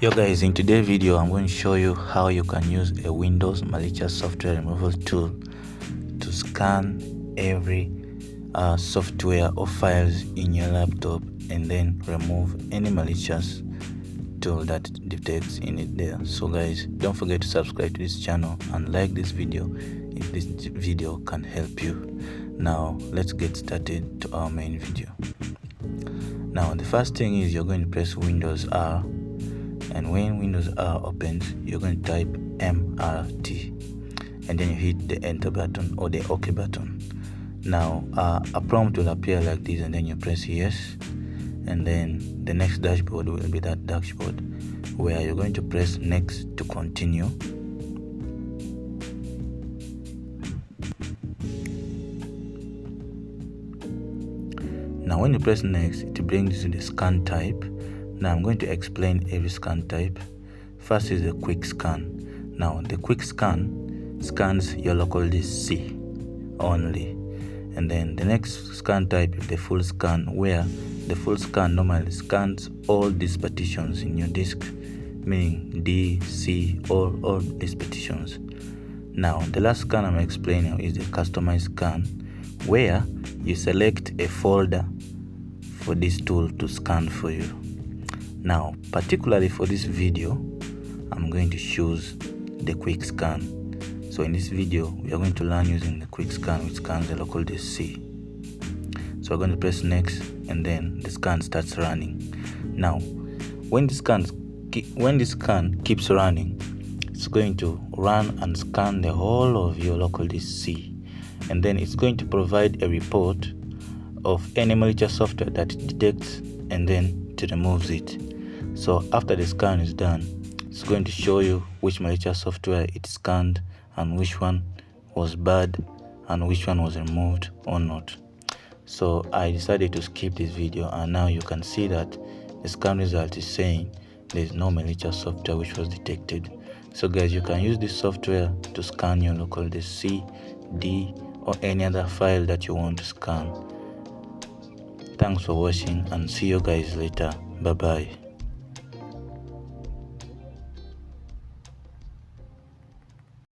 Yo guys, in today's video I'm going to show you how you can use a Windows malicious software removal tool to scan every software or files in your laptop and then remove any malicious tool that detects in it there. So guys, don't forget to subscribe to this channel and like this video if this video can help you. Now let's get started to our main video. Now the first thing is you're going to press Windows R, and when Windows R opens you're going to type MRT and then you hit the enter button or the OK button. Now a prompt will appear like this and then you press yes, and then the next dashboard will be that dashboard where you're going to press next to continue. Now when you press next, it brings you to the scan type. Now I'm going to explain every scan type. First is the quick scan. Now the quick scan scans your local disk C only, and then the next scan type is the full scan, where the full scan normally scans all these partitions in your disk, meaning D, C, all these partitions. Now the last scan I'm explaining is the customized scan, where you select a folder for this tool to scan for you. Now particularly for this video I'm going to choose the quick scan. So in this video we are going to learn using the quick scan, which scans the local disk C. So we're going to press next and then the scan starts running. Now when the scan keeps running, it's going to run and scan the whole of your local disk C, and then it's going to provide a report of any malicious software that it detects and then to removes it. So after the scan is done, it's going to show you which malicious software it scanned and which one was bad and which one was removed or not. So I decided to skip this video, and now you can see that the scan result is saying there is no malicious software which was detected. So guys, you can use this software to scan your local disk C, D, or any other file that you want to scan. Thanks for watching and see you guys later. Bye bye.